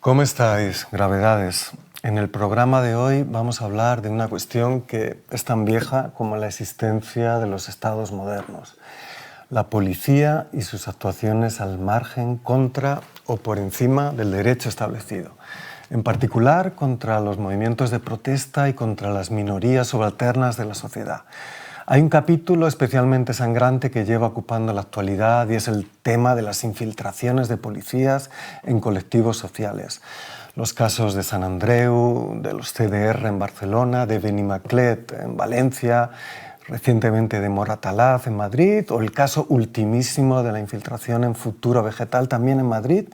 ¿Cómo estáis, gravedades? En el programa de hoy vamos a hablar de una cuestión que es tan vieja como la existencia de los estados modernos. La policía y sus actuaciones al margen, contra o por encima del derecho establecido. En particular contra los movimientos de protesta y contra las minorías subalternas de la sociedad. Hay un capítulo especialmente sangrante que lleva ocupando la actualidad y es el tema de las infiltraciones de policías en colectivos sociales. Los casos de Sant Andreu, de los CDR en Barcelona, de Benimaclet en Valencia, recientemente de Moratalaz en Madrid, o el caso ultimísimo de la infiltración en Futuro Vegetal también en Madrid,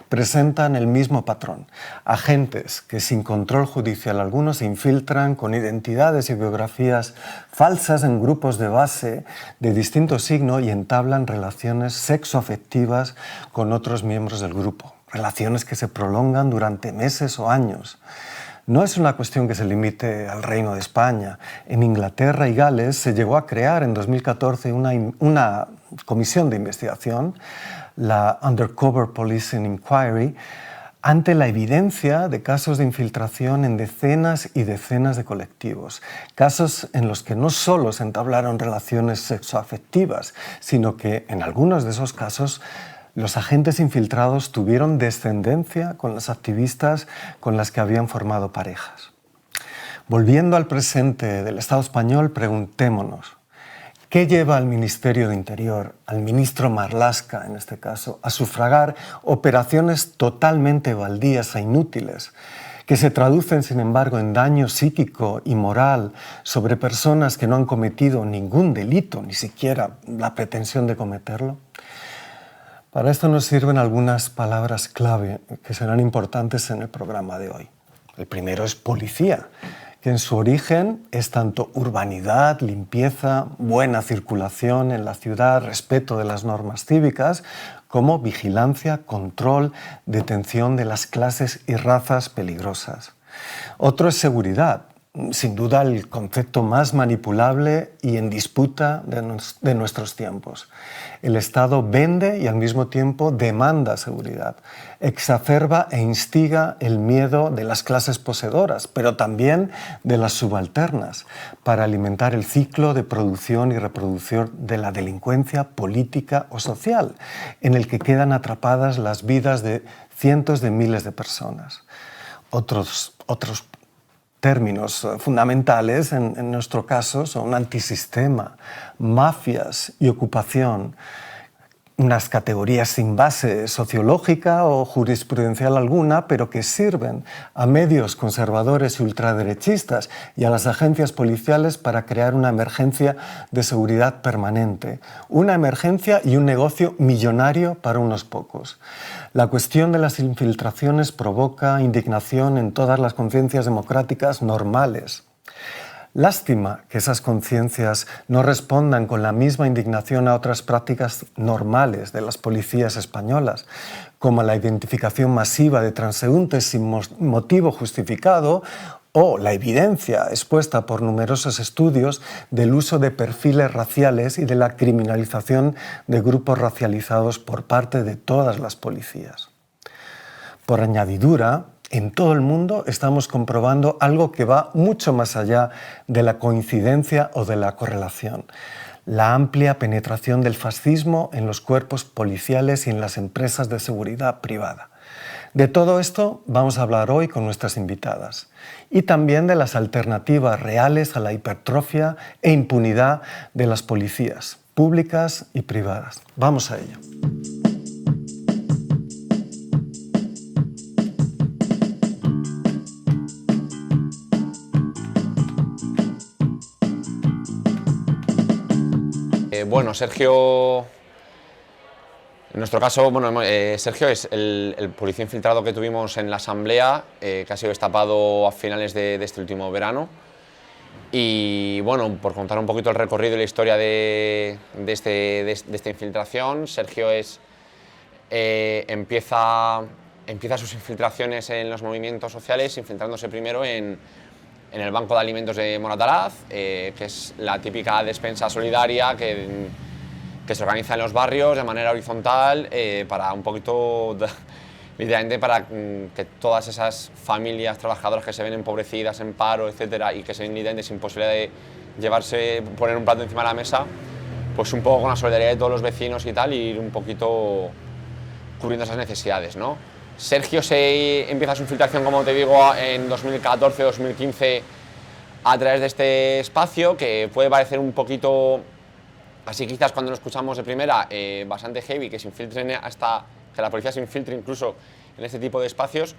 presentan el mismo patrón. Agentes que sin control judicial alguno se infiltran con identidades y biografías falsas en grupos de base de distinto signo y entablan relaciones sexoafectivas con otros miembros del grupo. Relaciones que se prolongan durante meses o años. No es una cuestión que se limite al Reino de España. En Inglaterra y Gales se llegó a crear en 2014 una comisión de investigación, la Undercover Policing Inquiry, ante la evidencia de casos de infiltración en decenas y decenas de colectivos. Casos en los que no solo se entablaron relaciones sexoafectivas, sino que en algunos de esos casos los agentes infiltrados tuvieron descendencia con las activistas con las que habían formado parejas. Volviendo al presente del Estado español, preguntémonos, ¿qué lleva al Ministerio de Interior, al ministro Marlaska en este caso, a sufragar operaciones totalmente baldías e inútiles, que se traducen, sin embargo, en daño psíquico y moral sobre personas que no han cometido ningún delito, ni siquiera la pretensión de cometerlo? Para esto nos sirven algunas palabras clave que serán importantes en el programa de hoy. El primero es policía, que en su origen es tanto urbanidad, limpieza, buena circulación en la ciudad, respeto de las normas cívicas, como vigilancia, control, detención de las clases y razas peligrosas. Otro es seguridad. Sin duda el concepto más manipulable y en disputa de nuestros tiempos. El Estado vende y al mismo tiempo demanda seguridad, exacerba e instiga el miedo de las clases poseedoras, pero también de las subalternas, para alimentar el ciclo de producción y reproducción de la delincuencia política o social, en el que quedan atrapadas las vidas de cientos de miles de personas. Otros términos fundamentales en nuestro caso son antisistema, mafias y ocupación, unas categorías sin base sociológica o jurisprudencial alguna, pero que sirven a medios conservadores y ultraderechistas y a las agencias policiales para crear una emergencia de seguridad permanente, una emergencia y un negocio millonario para unos pocos. La cuestión de las infiltraciones provoca indignación en todas las conciencias democráticas normales. Lástima que esas conciencias no respondan con la misma indignación a otras prácticas normales de las policías españolas, como la identificación masiva de transeúntes sin motivo justificado o la evidencia expuesta por numerosos estudios del uso de perfiles raciales y de la criminalización de grupos racializados por parte de todas las policías. Por añadidura, en todo el mundo estamos comprobando algo que va mucho más allá de la coincidencia o de la correlación. La amplia penetración del fascismo en los cuerpos policiales y en las empresas de seguridad privada. De todo esto vamos a hablar hoy con nuestras invitadas y también de las alternativas reales a la hipertrofia e impunidad de las policías, públicas y privadas. Vamos a ello. Bueno, Sergio, en nuestro caso, Sergio es el policía infiltrado que tuvimos en la asamblea, que ha sido destapado a finales de este último verano. Y bueno, por contar un poquito el recorrido y la historia de esta infiltración, Sergio empieza sus infiltraciones en los movimientos sociales, infiltrándose primero en el Banco de Alimentos de Moratalaz, que es la típica despensa solidaria que se organiza en los barrios de manera horizontal para un poquito literalmente para que todas esas familias trabajadoras que se ven empobrecidas, en paro, etcétera, y que se ven literalmente sin posibilidad de poner un plato encima de la mesa, pues un poco con la solidaridad de todos los vecinos y tal, y ir un poquito cubriendo esas necesidades, ¿no? Sergio empieza su infiltración, como te digo, en 2014-2015 a través de este espacio, que puede parecer un poquito, así quizás cuando lo escuchamos de primera, bastante heavy, que la policía se infiltre incluso en este tipo de espacios,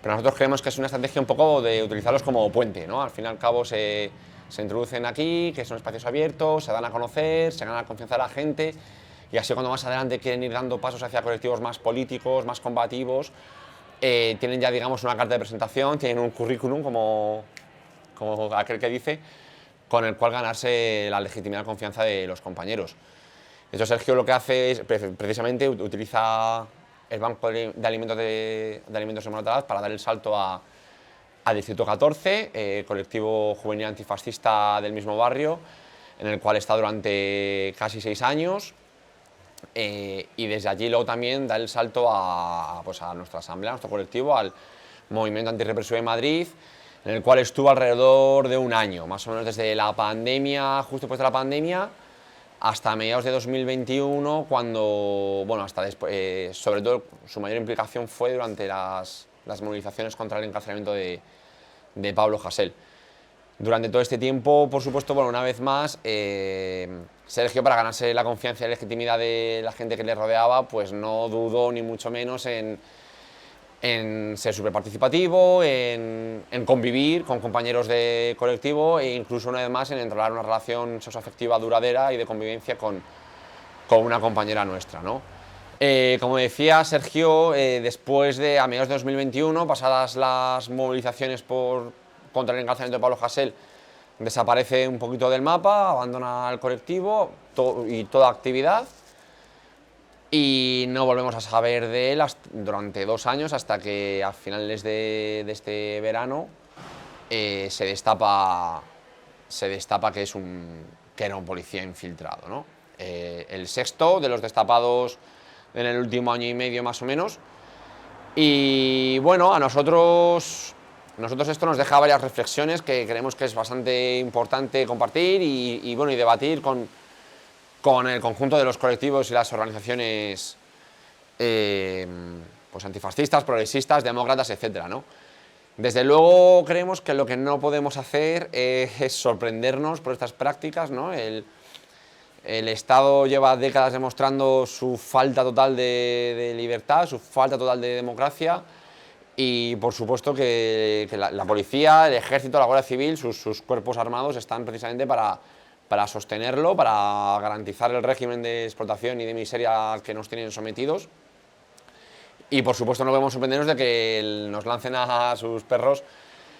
pero nosotros creemos que es una estrategia un poco de utilizarlos como puente, ¿no? Al fin y al cabo se introducen aquí, que son espacios abiertos, se dan a conocer, se gana la confianza de la gente, y así cuando más adelante quieren ir dando pasos hacia colectivos más políticos, más combativos, tienen ya, digamos, una carta de presentación, tienen un currículum, como aquel que dice, con el cual ganarse la legitimidad y confianza de los compañeros. De hecho, Sergio lo que hace es, precisamente, utiliza el banco de alimentos de Moratalaz para dar el salto a Distrito 14, colectivo juvenil antifascista del mismo barrio, en el cual está durante casi 6 años, y desde allí luego también da el salto a nuestra asamblea, a nuestro colectivo, al Movimiento Antirrepresivo de Madrid, en el cual estuvo alrededor de un año, más o menos desde la pandemia, justo después de la pandemia, hasta mediados de 2021, cuando, bueno, hasta después, sobre todo su mayor implicación fue durante las movilizaciones contra el encarcelamiento de Pablo Hasél. Durante todo este tiempo, por supuesto, bueno, una vez más, Sergio, para ganarse la confianza y la legitimidad de la gente que le rodeaba, pues no dudó ni mucho menos en ser súper participativo, en convivir con compañeros de colectivo e incluso una vez más en entablar una relación sexoafectiva duradera y de convivencia con una compañera nuestra, ¿no? Como decía Sergio, después de, a mediados de 2021, pasadas las movilizaciones contra el encarcelamiento de Pablo Hasél, desaparece un poquito del mapa, abandona el colectivo y toda actividad, y no volvemos a saber de él durante 2 años, hasta que a finales de este verano se destapa que era un policía infiltrado, ¿no? El sexto de los destapados en el último año y medio más o menos. Y bueno, a nosotros esto nos deja varias reflexiones que creemos que es bastante importante compartir y debatir con el conjunto de los colectivos y las organizaciones pues antifascistas, progresistas, demócratas, etcétera, ¿no? Desde luego creemos que lo que no podemos hacer es sorprendernos por estas prácticas, ¿no? El Estado lleva décadas demostrando su falta total de libertad, su falta total de democracia, y por supuesto que la policía, el ejército, la Guardia Civil, sus cuerpos armados están precisamente para sostenerlo, para garantizar el régimen de explotación y de miseria al que nos tienen sometidos. Y por supuesto no podemos sorprendernos de que nos lancen a sus perros,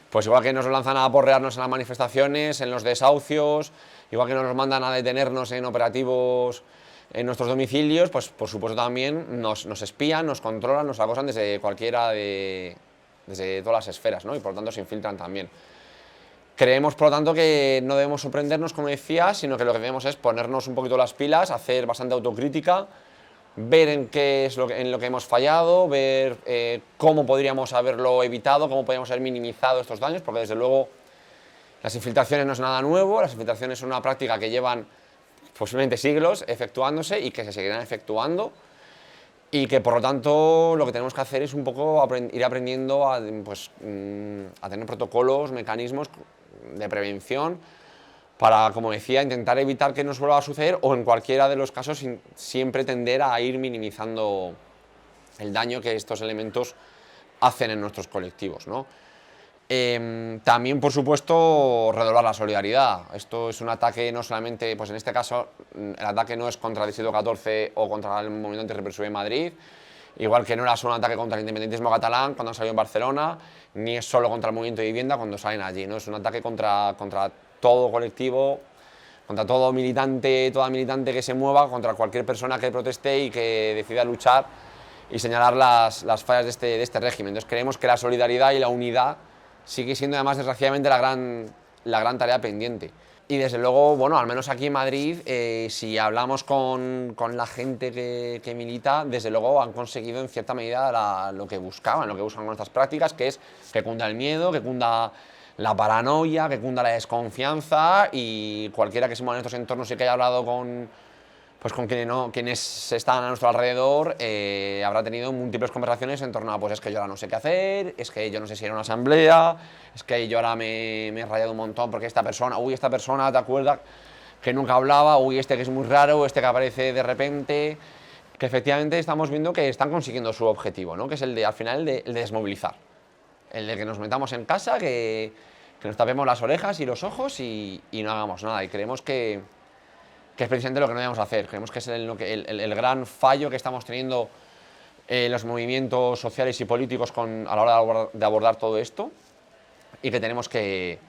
pues igual que nos lanzan a aporrearnos en las manifestaciones, en los desahucios, igual que nos mandan a detenernos en operativos en nuestros domicilios, pues por supuesto también nos espían, nos controlan, nos acosan desde desde todas las esferas, ¿no? Y por lo tanto se infiltran también. Creemos, por lo tanto, que no debemos sorprendernos, como decía, sino que lo que debemos es ponernos un poquito las pilas, hacer bastante autocrítica, ver en qué es en lo que hemos fallado, ver cómo podríamos haberlo evitado, cómo podríamos haber minimizado estos daños, porque desde luego las infiltraciones no es nada nuevo, las infiltraciones son una práctica que llevan posiblemente siglos efectuándose y que se seguirán efectuando, y que por lo tanto lo que tenemos que hacer es un poco ir aprendiendo a tener protocolos, mecanismos de prevención para, como decía, intentar evitar que nos vuelva a suceder, o en cualquiera de los casos siempre tender a ir minimizando el daño que estos elementos hacen en nuestros colectivos, ¿no? También, por supuesto, redoblar la solidaridad. Esto es un ataque no solamente, pues en este caso, el ataque no es contra el Distrito 14 o contra el Movimiento Antirrepresivo de Madrid, igual que no era solo un ataque contra el independentismo catalán cuando salió en Barcelona, ni es solo contra el movimiento de vivienda cuando salen allí, ¿no? Es un ataque contra todo colectivo, contra todo militante, toda militante que se mueva, contra cualquier persona que proteste y que decida luchar y señalar las fallas de este régimen. Entonces creemos que la solidaridad y la unidad sigue siendo además desgraciadamente la gran tarea pendiente. Y desde luego, bueno, al menos aquí en Madrid, si hablamos con la gente que milita, desde luego han conseguido en cierta medida lo que buscan con estas prácticas, que es que cunda el miedo, que cunda la paranoia, que cunda la desconfianza, y cualquiera que se mueva en estos entornos y que haya hablado con quienes están a nuestro alrededor, habrá tenido múltiples conversaciones en torno a, pues es que yo ahora no sé qué hacer, es que yo no sé si era una asamblea, es que yo ahora me he rayado un montón porque esta persona, ¿te acuerdas? Que nunca hablaba, este que es muy raro, este que aparece de repente, que efectivamente estamos viendo que están consiguiendo su objetivo, ¿no? Que es el de, al final, el de desmovilizar, el de que nos metamos en casa, que nos tapemos las orejas y los ojos y no hagamos nada, y creemos que es precisamente lo que no debemos hacer. Creemos que es el gran fallo que estamos teniendo los movimientos sociales y políticos a la hora de abordar todo esto, y que tenemos que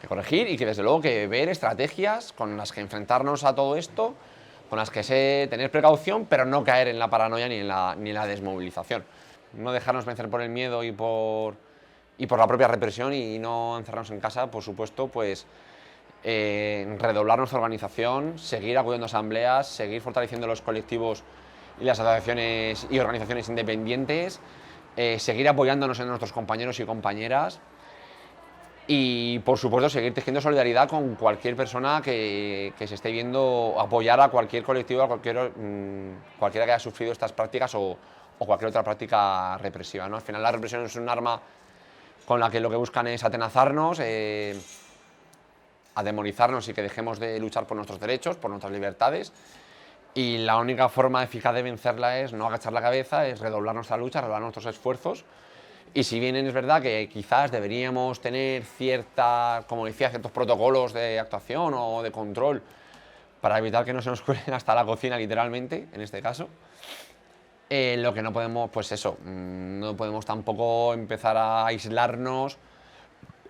corregir, y que desde luego que ver estrategias con las que enfrentarnos a todo esto, con las que tener precaución, pero no caer en la paranoia ni en la desmovilización. No dejarnos vencer por el miedo y por la propia represión, y no encerrarnos en casa, por supuesto, pues redoblar nuestra organización, seguir acudiendo a asambleas, seguir fortaleciendo los colectivos y las asociaciones y organizaciones independientes, seguir apoyándonos en nuestros compañeros y compañeras, y por supuesto seguir tejiendo solidaridad con cualquier persona que se esté viendo, apoyar a cualquier colectivo, a cualquiera que haya sufrido estas prácticas o cualquier otra práctica represiva, ¿no? Al final la represión es un arma con la que lo que buscan es atenazarnos, a demonizarnos, y que dejemos de luchar por nuestros derechos, por nuestras libertades, y la única forma eficaz de vencerla es no agachar la cabeza, es redoblar nuestra lucha, redoblar nuestros esfuerzos. Y si bien es verdad que quizás deberíamos tener como decía, ciertos protocolos de actuación o de control para evitar que no se nos cuelen hasta la cocina, literalmente, en este caso, lo que no podemos, pues eso, no podemos tampoco empezar a aislarnos,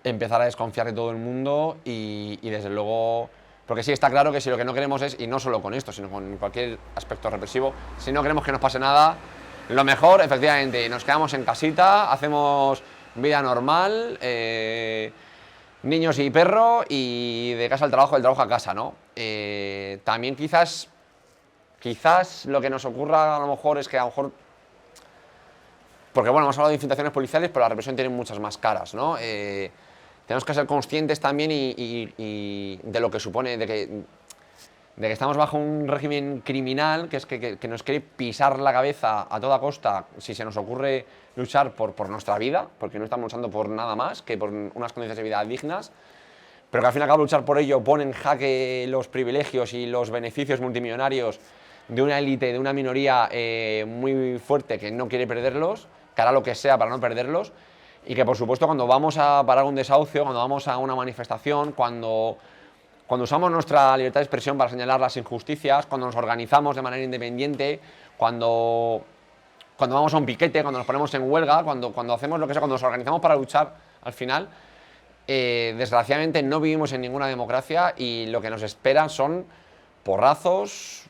empezar a desconfiar de todo el mundo, y desde luego, porque sí está claro que si lo que no queremos es, y no solo con esto, sino con cualquier aspecto represivo, si no queremos que nos pase nada, lo mejor, efectivamente, nos quedamos en casita, hacemos vida normal, niños y perro, y de casa al trabajo, del trabajo a casa, ¿no? También quizás lo que nos ocurra a lo mejor es que a lo mejor, porque bueno, hemos hablado de infiltraciones policiales, pero la represión tiene muchas más caras, ¿no? Tenemos que ser conscientes también y de lo que supone, de que estamos bajo un régimen criminal que es que nos quiere pisar la cabeza a toda costa si se nos ocurre luchar por nuestra vida, porque no estamos luchando por nada más que por unas condiciones de vida dignas, pero que al fin y al cabo luchar por ello pone en jaque los privilegios y los beneficios multimillonarios de una élite, de una minoría muy fuerte que no quiere perderlos, que hará lo que sea para no perderlos. Y que por supuesto cuando vamos a parar un desahucio, cuando vamos a una manifestación, cuando usamos nuestra libertad de expresión para señalar las injusticias, cuando nos organizamos de manera independiente, cuando vamos a un piquete, cuando nos ponemos en huelga, cuando hacemos lo que sea, cuando nos organizamos para luchar, al final, desgraciadamente no vivimos en ninguna democracia, y lo que nos espera son porrazos,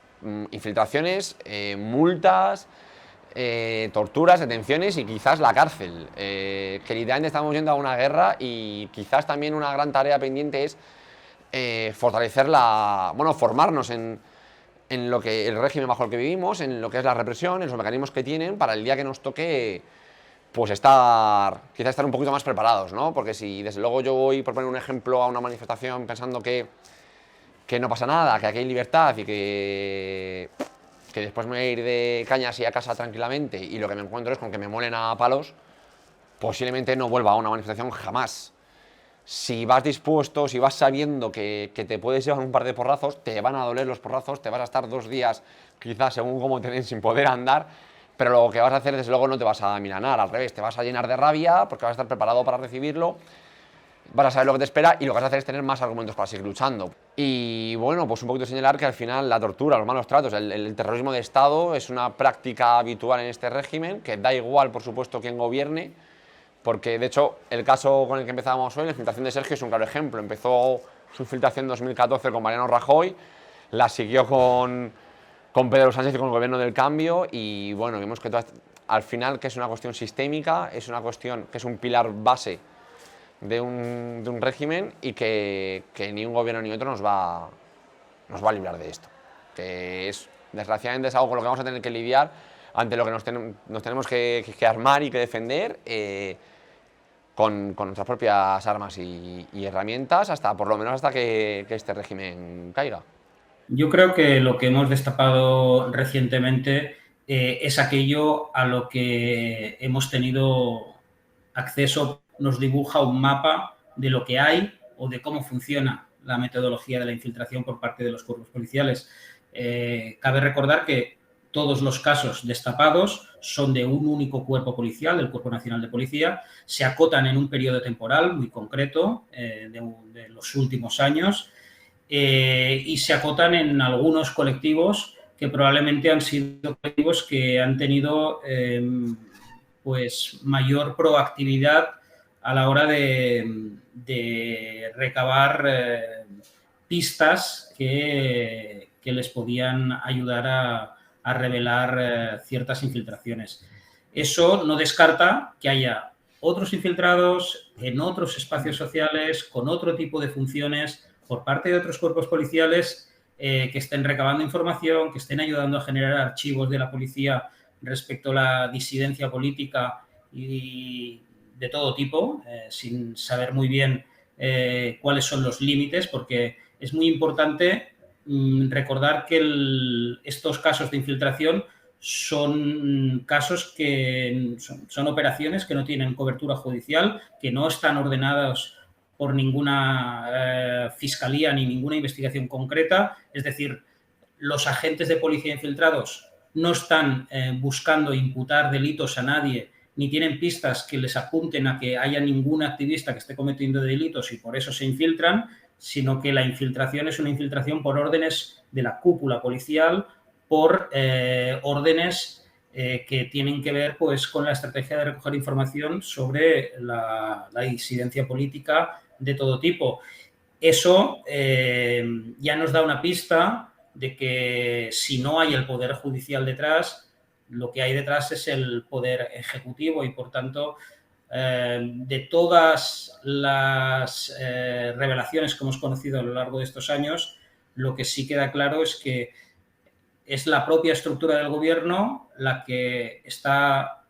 infiltraciones, multas, torturas, detenciones y quizás la cárcel, que literalmente estamos yendo a una guerra, y quizás también una gran tarea pendiente es formarnos en lo que el régimen bajo el que vivimos, en lo que es la represión, en los mecanismos que tienen, para el día que nos toque, pues quizás estar un poquito más preparados, ¿no? Porque si desde luego yo voy, por poner un ejemplo, a una manifestación pensando que no pasa nada, que aquí hay libertad y que después me voy a ir de cañas y a casa tranquilamente, y lo que me encuentro es con que me muelen a palos, posiblemente no vuelva a una manifestación jamás. Si vas dispuesto, si vas sabiendo que te puedes llevar un par de porrazos, te van a doler los porrazos, te vas a estar 2 días, quizás según cómo te den, sin poder andar, pero lo que vas a hacer, desde luego, no te vas a amilanar, al revés, te vas a llenar de rabia porque vas a estar preparado para recibirlo, vas a saber lo que te espera, y lo que vas a hacer es tener más argumentos para seguir luchando. Y bueno, pues un poquito señalar que al final la tortura, los malos tratos, el terrorismo de Estado es una práctica habitual en este régimen, que da igual, por supuesto, quién gobierne, porque de hecho el caso con el que empezábamos hoy, la infiltración de Sergio, es un claro ejemplo. Empezó su infiltración en 2014 con Mariano Rajoy, la siguió con Pedro Sánchez y con el gobierno del cambio, y bueno, vimos que al final que es una cuestión sistémica, es una cuestión que es un pilar base de un régimen y que ni un gobierno ni otro nos va a librar de esto. Que desgraciadamente es algo con lo que vamos a tener que lidiar, ante lo que nos tenemos que armar y que defender con nuestras propias armas y herramientas, por lo menos hasta que este régimen caiga. Yo creo que lo que hemos destapado recientemente es aquello a lo que hemos tenido acceso, nos dibuja un mapa de lo que hay o de cómo funciona la metodología de la infiltración por parte de los cuerpos policiales. Cabe recordar que todos los casos destapados son de un único cuerpo policial, del Cuerpo Nacional de Policía, se acotan en un periodo temporal muy concreto de los últimos años y se acotan en algunos colectivos que probablemente han sido colectivos que han tenido pues mayor proactividad a la hora de recabar pistas que les podían ayudar a revelar ciertas infiltraciones. Eso no descarta que haya otros infiltrados en otros espacios sociales, con otro tipo de funciones, por parte de otros cuerpos policiales que estén recabando información, que estén ayudando a generar archivos de la policía respecto a la disidencia política y de todo tipo, sin saber muy bien cuáles son los límites, porque es muy importante recordar que estos casos de infiltración son casos que son operaciones que no tienen cobertura judicial, que no están ordenadas por ninguna fiscalía ni ninguna investigación concreta. Es decir, los agentes de policía infiltrados no están buscando imputar delitos a nadie, ni tienen pistas que les apunten a que haya ningún activista que esté cometiendo delitos y por eso se infiltran, sino que la infiltración es una infiltración por órdenes de la cúpula policial, por órdenes que tienen que ver pues, con la estrategia de recoger información sobre la disidencia política de todo tipo. Eso ya nos da una pista de que si no hay el poder judicial detrás, lo que hay detrás es el poder ejecutivo y, por tanto, de todas las revelaciones que hemos conocido a lo largo de estos años, lo que sí queda claro es que es la propia estructura del gobierno la que está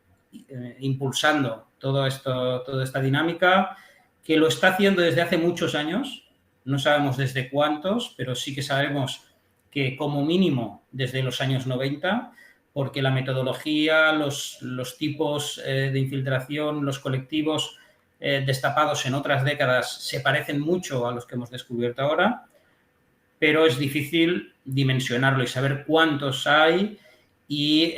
impulsando toda esta dinámica, que lo está haciendo desde hace muchos años, no sabemos desde cuántos, pero sí que sabemos que como mínimo desde los años 90, porque la metodología, los tipos de infiltración, los colectivos destapados en otras décadas se parecen mucho a los que hemos descubierto ahora, pero es difícil dimensionarlo y saber cuántos hay y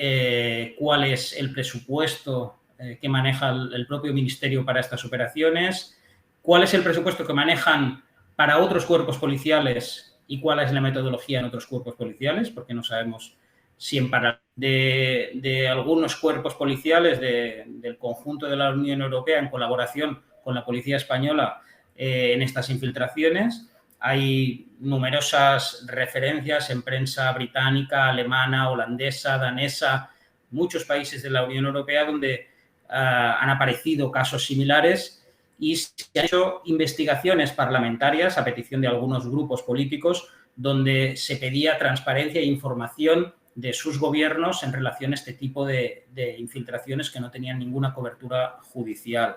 cuál es el presupuesto que maneja el propio ministerio para estas operaciones, cuál es el presupuesto que manejan para otros cuerpos policiales y cuál es la metodología en otros cuerpos policiales, porque no sabemos si en paralelo de algunos cuerpos policiales del conjunto de la Unión Europea en colaboración con la Policía Española en estas infiltraciones. Hay numerosas referencias en prensa británica, alemana, holandesa, danesa, muchos países de la Unión Europea donde han aparecido casos similares y se han hecho investigaciones parlamentarias a petición de algunos grupos políticos donde se pedía transparencia e información de sus gobiernos en relación a este tipo de infiltraciones que no tenían ninguna cobertura judicial.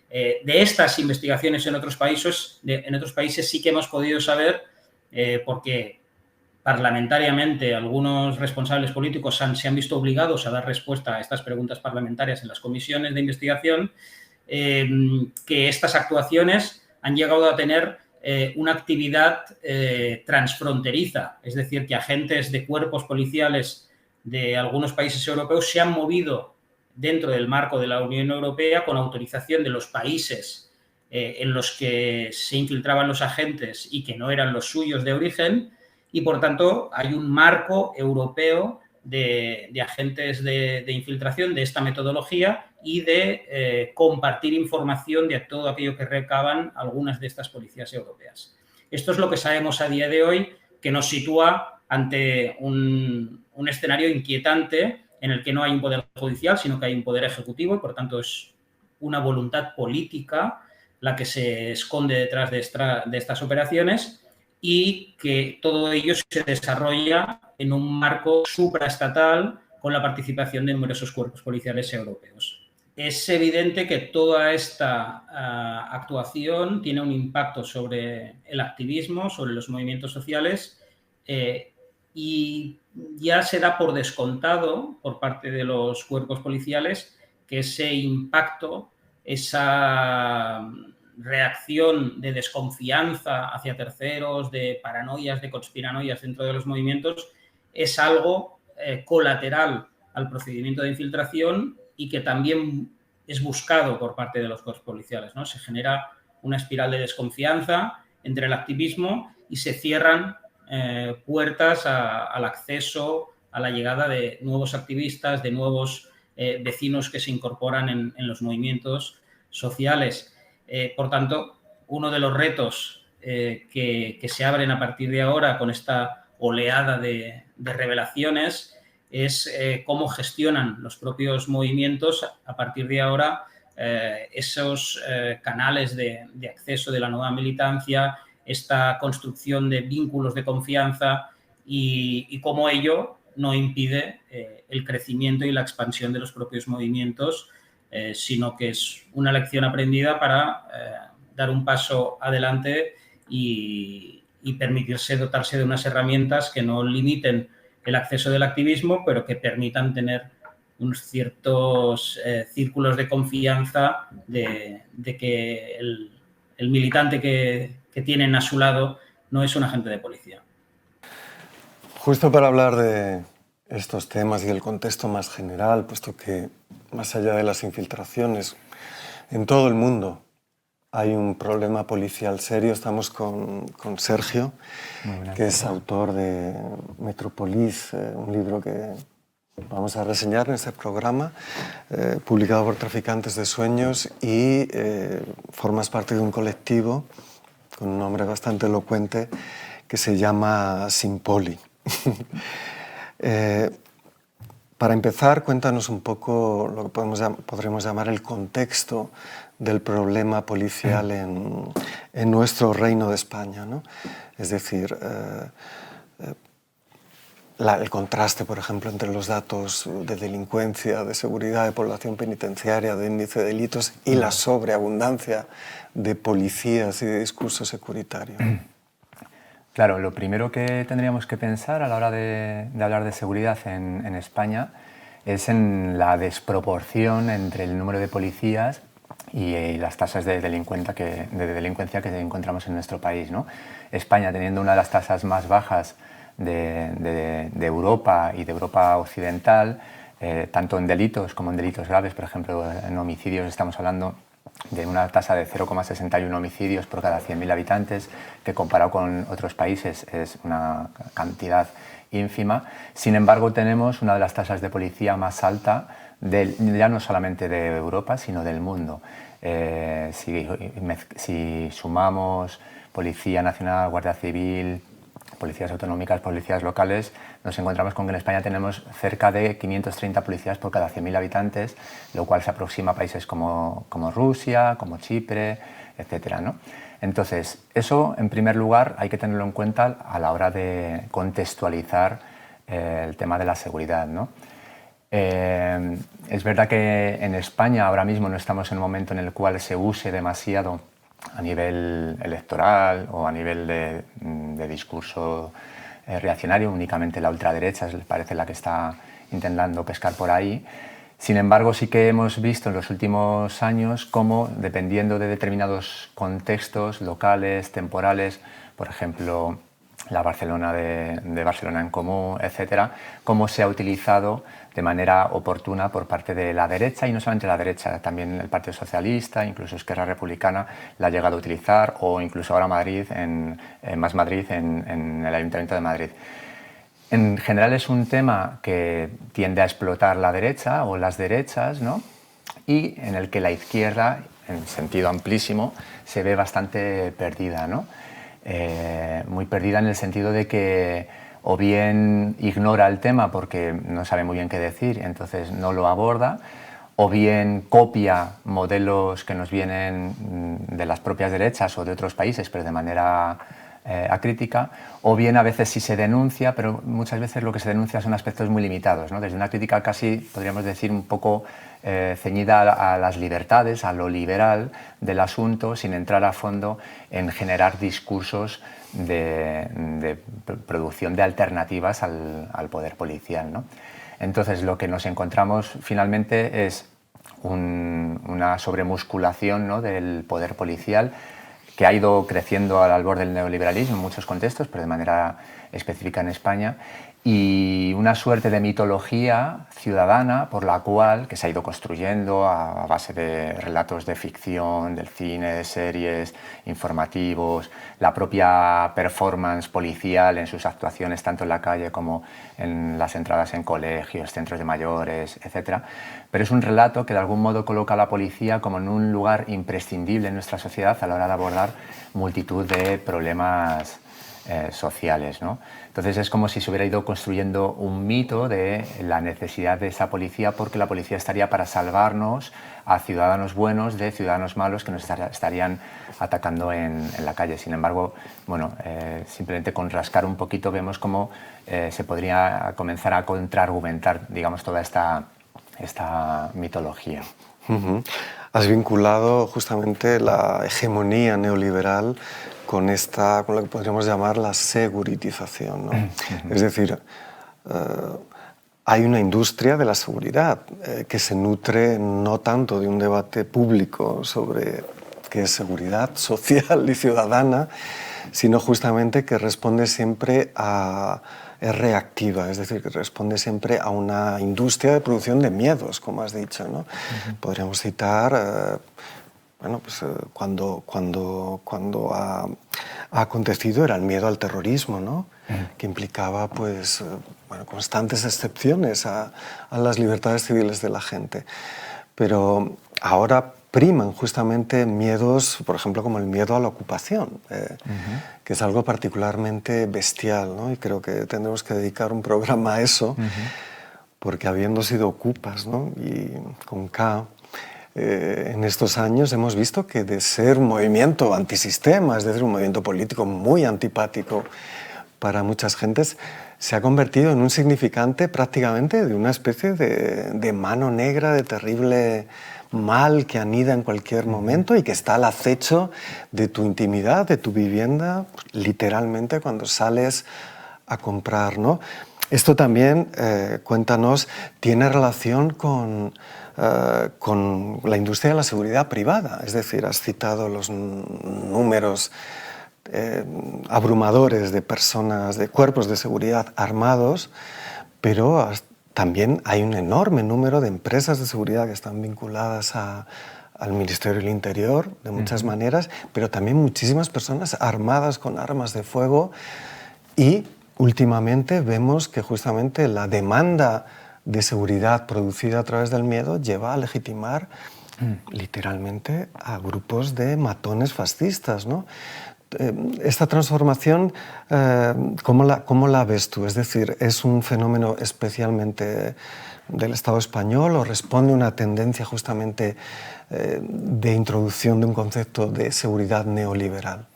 De estas investigaciones en otros países sí que hemos podido saber, porque parlamentariamente algunos responsables políticos se han visto obligados a dar respuesta a estas preguntas parlamentarias en las comisiones de investigación, que estas actuaciones han llegado a tener una actividad transfronteriza, es decir, que agentes de cuerpos policiales de algunos países europeos se han movido dentro del marco de la Unión Europea con autorización de los países en los que se infiltraban los agentes y que no eran los suyos de origen y, por tanto, hay un marco europeo de agentes de infiltración de esta metodología y de compartir información de todo aquello que recaban algunas de estas policías europeas. Esto es lo que sabemos a día de hoy, que nos sitúa ante un escenario inquietante en el que no hay un poder judicial, sino que hay un poder ejecutivo y, por tanto, es una voluntad política la que se esconde detrás de estas operaciones, y que todo ello se desarrolla en un marco supraestatal con la participación de numerosos cuerpos policiales europeos. Es evidente que toda esta actuación tiene un impacto sobre el activismo, sobre los movimientos sociales, y ya se da por descontado por parte de los cuerpos policiales que ese impacto, esa reacción de desconfianza hacia terceros, de paranoias, de conspiranoias dentro de los movimientos, es algo colateral al procedimiento de infiltración y que también es buscado por parte de los cuerpos policiales, ¿no? Se genera una espiral de desconfianza entre el activismo y se cierran puertas al acceso, a la llegada de nuevos activistas, de nuevos vecinos que se incorporan en los movimientos sociales. Por tanto, uno de los retos que se abren a partir de ahora con esta oleada de revelaciones es cómo gestionan los propios movimientos a partir de ahora esos canales de acceso de la nueva militancia, esta construcción de vínculos de confianza y cómo ello no impide el crecimiento y la expansión de los propios movimientos, sino que es una lección aprendida para dar un paso adelante y permitirse dotarse de unas herramientas que no limiten el acceso del activismo, pero que permitan tener unos ciertos círculos de confianza de que el militante que tienen a su lado no es un agente de policía. Justo para hablar de estos temas y del contexto más general, puesto que más allá de las infiltraciones, en todo el mundo hay un problema policial serio. Estamos con Sergio, que es autor de Metropolis, un libro que vamos a reseñar en este programa, publicado por Traficantes de Sueños, y formas parte de un colectivo con un nombre bastante elocuente que se llama Simpoli. Para empezar, cuéntanos un poco lo que podremos llamar el contexto del problema policial en nuestro Reino de España, ¿no? Es decir, el contraste, por ejemplo, entre los datos de delincuencia, de seguridad, de población penitenciaria, de índice de delitos y la sobreabundancia de policías y de discurso securitario. Claro, lo primero que tendríamos que pensar a la hora de hablar de seguridad en España es en la desproporción entre el número de policías y las tasas de delincuencia que encontramos en nuestro país, ¿no? España, teniendo una de las tasas más bajas de Europa y de Europa occidental, tanto en delitos como en delitos graves, por ejemplo, en homicidios estamos hablando de una tasa de 0,61 homicidios por cada 100.000 habitantes, que comparado con otros países es una cantidad ínfima. Sin embargo, tenemos una de las tasas de policía más alta, ya no solamente de Europa, sino del mundo. Si sumamos Policía Nacional, Guardia Civil, policías autonómicas, policías locales, nos encontramos con que en España tenemos cerca de 530 policías por cada 100.000 habitantes, lo cual se aproxima a países como Rusia, como Chipre, etcétera, ¿no? Entonces, eso, en primer lugar, hay que tenerlo en cuenta a la hora de contextualizar el tema de la seguridad, ¿no? Es verdad que en España ahora mismo no estamos en un momento en el cual se use demasiado a nivel electoral o a nivel de discurso reaccionario. Únicamente la ultraderecha parece la que está intentando pescar por ahí. Sin embargo, sí que hemos visto en los últimos años cómo, dependiendo de determinados contextos locales, temporales, por ejemplo, la Barcelona de Barcelona en Comú, etcétera, cómo se ha utilizado de manera oportuna por parte de la derecha, y no solamente la derecha, también el Partido Socialista, incluso Esquerra Republicana la ha llegado a utilizar, o incluso ahora Madrid, Más Madrid, en el Ayuntamiento de Madrid. En general es un tema que tiende a explotar la derecha o las derechas, ¿no? Y en el que la izquierda, en sentido amplísimo, se ve bastante perdida, ¿no? Muy perdida en el sentido de que o bien ignora el tema porque no sabe muy bien qué decir, entonces no lo aborda, o bien copia modelos que nos vienen de las propias derechas o de otros países, pero de manera acrítica, o bien a veces sí se denuncia, pero muchas veces lo que se denuncia son aspectos muy limitados, ¿no? Desde una crítica casi, podríamos decir, un poco ceñida a las libertades, a lo liberal del asunto, sin entrar a fondo en generar discursos de producción de alternativas al poder policial, ¿no? Entonces, lo que nos encontramos finalmente es una sobremusculación, ¿no?, del poder policial, que ha ido creciendo al albor del neoliberalismo en muchos contextos, pero de manera específica en España, y una suerte de mitología ciudadana por la cual, que se ha ido construyendo a base de relatos de ficción, del cine, de series, informativos, la propia performance policial en sus actuaciones tanto en la calle como en las entradas en colegios, centros de mayores, etc. Pero es un relato que de algún modo coloca a la policía como en un lugar imprescindible en nuestra sociedad a la hora de abordar multitud de problemas sociales, ¿no? Entonces es como si se hubiera ido construyendo un mito de la necesidad de esa policía, porque la policía estaría para salvarnos a ciudadanos buenos de ciudadanos malos que nos estarían atacando en la calle. Sin embargo, bueno, simplemente con rascar un poquito vemos cómo se podría comenzar a contraargumentar, digamos, toda esta mitología. Has vinculado justamente la hegemonía neoliberal con lo que podríamos llamar la seguritización, ¿no? Es decir, hay una industria de la seguridad que se nutre no tanto de un debate público sobre qué es seguridad social y ciudadana, sino justamente que responde siempre es reactiva, es decir, que responde siempre a una industria de producción de miedos, como has dicho, ¿no? Podríamos citar bueno, pues, cuando ha acontecido era el miedo al terrorismo, ¿no? Que implicaba pues, bueno, constantes excepciones a las libertades civiles de la gente. Pero ahora priman justamente miedos, por ejemplo, como el miedo a la ocupación, que es algo particularmente bestial, ¿no? Y creo que tendremos que dedicar un programa a eso, porque habiendo sido ocupas, ¿no?, y con K, en estos años hemos visto que de ser un movimiento antisistema, es decir, un movimiento político muy antipático para muchas gentes, se ha convertido en un significante prácticamente de una especie de mano negra, de terrible mal que anida en cualquier momento y que está al acecho de tu intimidad, de tu vivienda, literalmente cuando sales a comprar, ¿no? Esto también, cuéntanos, tiene relación con la industria de la seguridad privada. Es decir, has citado los números abrumadores de personas, de cuerpos de seguridad armados, pero también hay un enorme número de empresas de seguridad que están vinculadas al Ministerio del Interior de muchas maneras, pero también muchísimas personas armadas con armas de fuego, y últimamente vemos que justamente la demanda de seguridad producida a través del miedo lleva a legitimar literalmente a grupos de matones fascistas, ¿no? Esta transformación, ¿cómo la ves tú? Es decir, ¿es un fenómeno especialmente del Estado español o responde a una tendencia justamente de introducción de un concepto de seguridad neoliberal?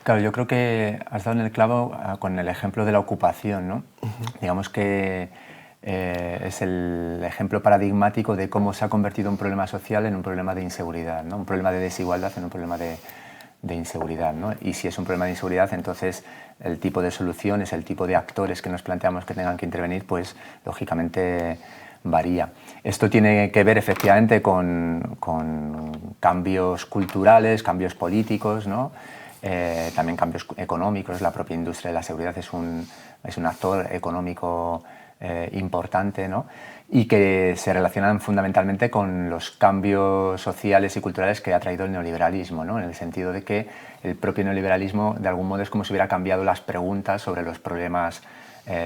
Claro, yo creo que has dado en el clavo con el ejemplo de la ocupación, ¿no? Digamos que es el ejemplo paradigmático de cómo se ha convertido un problema social en un problema de inseguridad, ¿no? Un problema de desigualdad en un problema de inseguridad, ¿no? Y si es un problema de inseguridad, entonces el tipo de soluciones, el tipo de actores que nos planteamos que tengan que intervenir, pues lógicamente varía. Esto tiene que ver efectivamente con cambios culturales, cambios políticos, ¿no? También cambios económicos. La propia industria de la seguridad es un actor económico importante, ¿no? Y que se relacionan fundamentalmente con los cambios sociales y culturales que ha traído el neoliberalismo, ¿no? En el sentido de que el propio neoliberalismo de algún modo es como si hubiera cambiado las preguntas sobre los problemas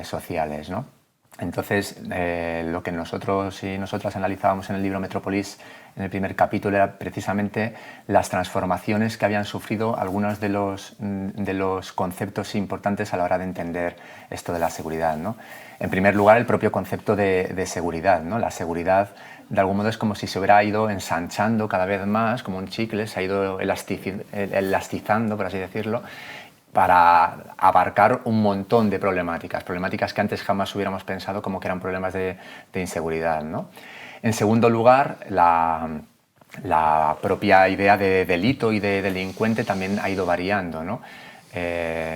sociales, ¿no? Entonces, lo que nosotros y nosotras analizábamos en el libro Metrópolis en el primer capítulo era precisamente las transformaciones que habían sufrido algunos de los conceptos importantes a la hora de entender esto de la seguridad, ¿no? En primer lugar, el propio concepto de seguridad, ¿no? La seguridad, de algún modo, es como si se hubiera ido ensanchando cada vez más, como un chicle, se ha ido elastizando, por así decirlo, para abarcar un montón de problemáticas que antes jamás hubiéramos pensado como que eran problemas de inseguridad, ¿no? En segundo lugar, la propia idea de delito y de delincuente también ha ido variando, ¿no?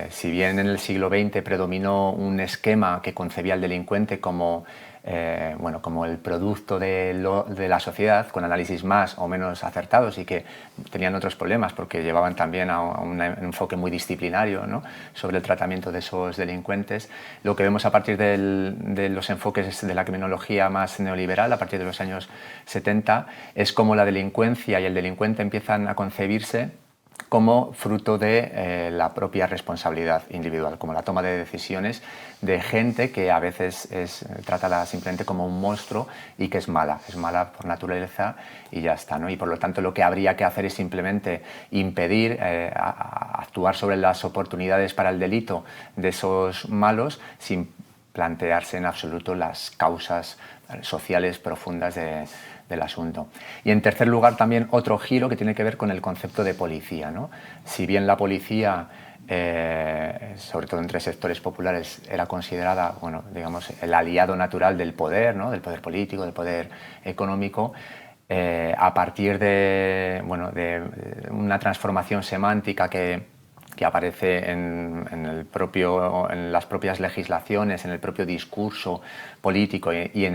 Si bien en el siglo XX predominó un esquema que concebía al delincuente como el producto de la sociedad, con análisis más o menos acertados y que tenían otros problemas porque llevaban también a un enfoque muy disciplinario, ¿no?, sobre el tratamiento de esos delincuentes, lo que vemos a partir de los enfoques de la criminología más neoliberal, a partir de los años 70, es como la delincuencia y el delincuente empiezan a concebirse como fruto de la propia responsabilidad individual, como la toma de decisiones de gente que a veces es tratada simplemente como un monstruo y que es mala por naturaleza y ya está, ¿no? Y por lo tanto lo que habría que hacer es simplemente impedir, actuar sobre las oportunidades para el delito de esos malos sin plantearse en absoluto las causas sociales profundas del asunto. Y en tercer lugar también otro giro que tiene que ver con el concepto de policía, ¿no? Si bien la policía, sobre todo entre sectores populares, era considerada, bueno, digamos, el aliado natural del poder, ¿no?, del poder político, del poder económico, a partir de una transformación semántica que aparece en las propias legislaciones, en el propio discurso político y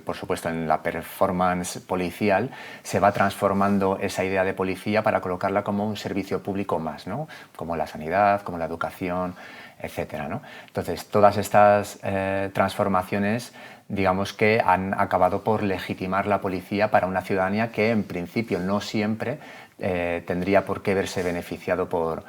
por supuesto en la performance policial, se va transformando esa idea de policía para colocarla como un servicio público más, ¿no?, como la sanidad, como la educación, etcétera, ¿no? Entonces, todas estas transformaciones, digamos que han acabado por legitimar la policía para una ciudadanía que en principio no siempre tendría por qué verse beneficiado por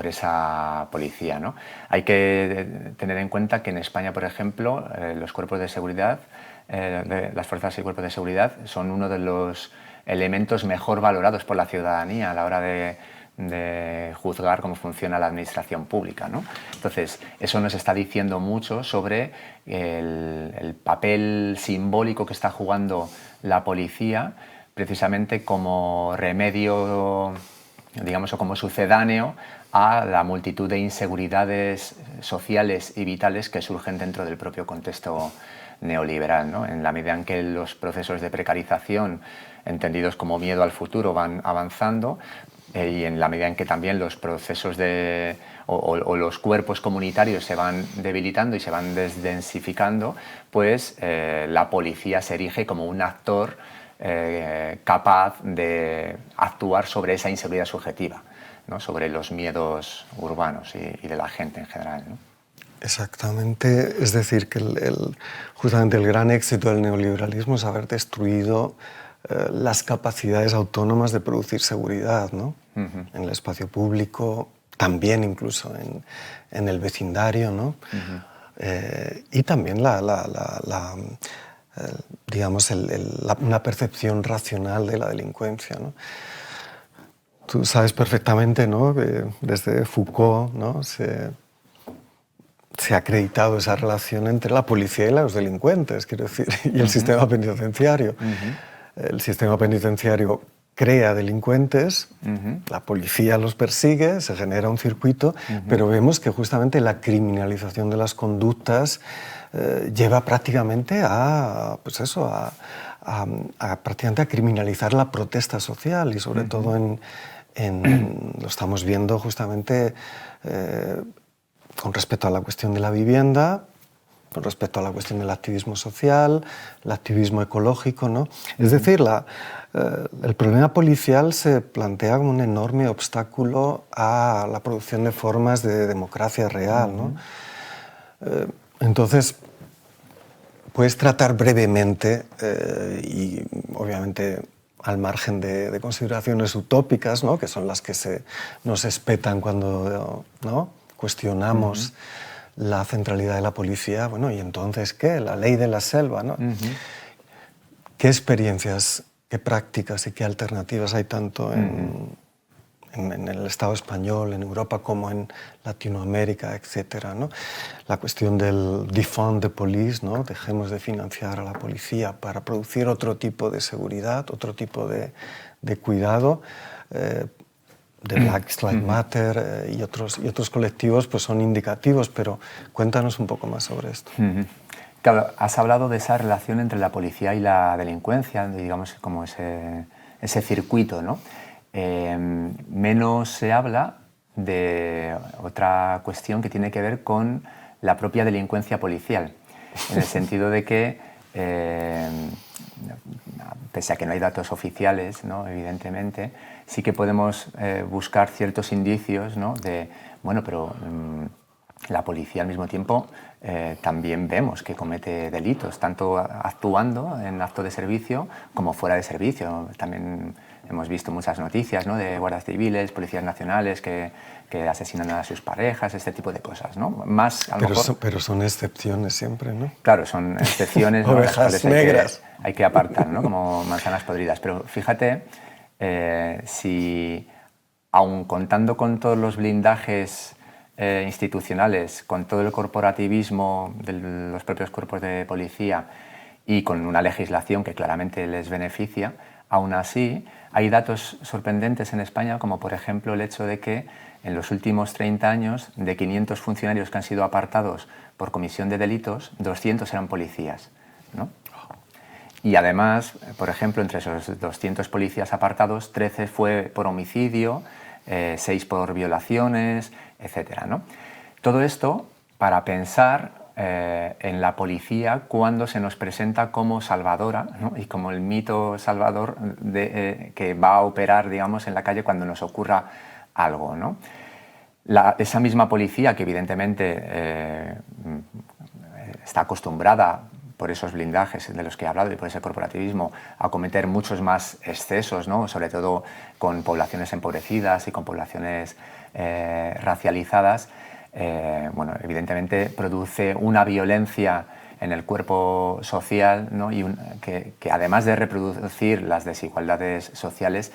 esa policía, ¿no? Hay que tener en cuenta que en España, por ejemplo, los cuerpos de seguridad, las fuerzas y cuerpos de seguridad son uno de los elementos mejor valorados por la ciudadanía a la hora de juzgar cómo funciona la administración pública, ¿no? Entonces, eso nos está diciendo mucho sobre el papel simbólico que está jugando la policía, precisamente como remedio, digamos, o como sucedáneo a la multitud de inseguridades sociales y vitales que surgen dentro del propio contexto neoliberal, ¿no? En la medida en que los procesos de precarización, entendidos como miedo al futuro, van avanzando, y en la medida en que también los procesos o los cuerpos comunitarios se van debilitando y se van desdensificando, pues la policía se erige como un actor capaz de actuar sobre esa inseguridad subjetiva, ¿no?, sobre los miedos urbanos y de la gente en general, ¿no? Exactamente, es decir, que justamente el gran éxito del neoliberalismo es haber destruido las capacidades autónomas de producir seguridad, ¿no? En el espacio público, también incluso en el vecindario, ¿no? Y también digamos, una percepción racional de la delincuencia, ¿no? Tú sabes perfectamente, ¿no?, que desde Foucault, ¿no?, se ha acreditado esa relación entre la policía y los delincuentes, quiero decir, y el sistema penitenciario. El sistema penitenciario crea delincuentes, la policía los persigue, se genera un circuito, pero vemos que justamente la criminalización de las conductas lleva prácticamente prácticamente a criminalizar la protesta social y sobre todo lo estamos viendo justamente con respecto a la cuestión de la vivienda, con respecto a la cuestión del activismo social, el activismo ecológico, ¿no? Es decir, el problema policial se plantea como un enorme obstáculo a la producción de formas de democracia real, ¿no? Entonces, puedes tratar brevemente y obviamente al margen de consideraciones utópicas, ¿no?, que son las que nos espetan cuando, ¿no?, cuestionamos la centralidad de la policía. Bueno, ¿y entonces qué? La ley de la selva, ¿no? ¿Qué experiencias qué prácticas y qué alternativas hay tanto en el Estado español, en Europa, como en Latinoamérica, etcétera, ¿no? La cuestión del defund the police, ¿no? Dejemos de financiar a la policía para producir otro tipo de seguridad, otro tipo de cuidado. De Black Lives Matter y otros colectivos pues son indicativos, pero cuéntanos un poco más sobre esto. Claro, has hablado de esa relación entre la policía y la delincuencia, digamos como ese circuito, ¿no? Menos se habla de otra cuestión que tiene que ver con la propia delincuencia policial, en el sentido de que, pese a que no hay datos oficiales, ¿no? Evidentemente, sí que podemos buscar ciertos indicios, ¿no? De, bueno, pero la policía al mismo tiempo también vemos que comete delitos, tanto actuando en acto de servicio como fuera de servicio. También hemos visto muchas noticias, ¿no? De guardias civiles, policías nacionales que asesinan a sus parejas, este tipo de cosas, ¿no? Más, a lo mejor, pero son excepciones siempre, ¿no? Claro, son excepciones, ¿no? Ovejas negras. Hay que apartar, ¿no? Como manzanas podridas. Pero fíjate, si aun contando con todos los blindajes institucionales, con todo el corporativismo de los propios cuerpos de policía y con una legislación que claramente les beneficia, aún así hay datos sorprendentes en España, como por ejemplo el hecho de que en los últimos 30 años, de 500 funcionarios que han sido apartados por comisión de delitos, 200 eran policías, ¿no? Y además, por ejemplo, entre esos 200 policías apartados, 13 fue por homicidio, 6 por violaciones, etcétera, ¿no? Todo esto para pensar en la policía cuando se nos presenta como salvadora, ¿no? Y como el mito salvador que va a operar, digamos, en la calle cuando nos ocurra algo, ¿no? Esa misma policía que evidentemente está acostumbrada por esos blindajes de los que he hablado y por ese corporativismo, a cometer muchos más excesos, ¿no? Sobre todo con poblaciones empobrecidas y con poblaciones racializadas, bueno, evidentemente produce una violencia en el cuerpo social, ¿no? Y que además de reproducir las desigualdades sociales,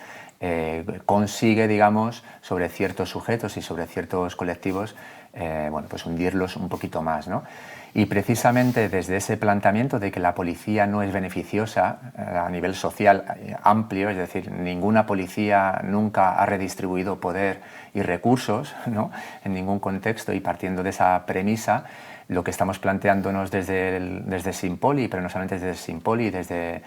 consigue, digamos, sobre ciertos sujetos y sobre ciertos colectivos, bueno, pues hundirlos un poquito más, ¿no? Y precisamente desde ese planteamiento de que la policía no es beneficiosa a nivel social amplio, es decir, ninguna policía nunca ha redistribuido poder y recursos, ¿no? En ningún contexto, y partiendo de esa premisa, lo que estamos planteándonos desde Simpoli, pero no solamente desde Simpoli, desde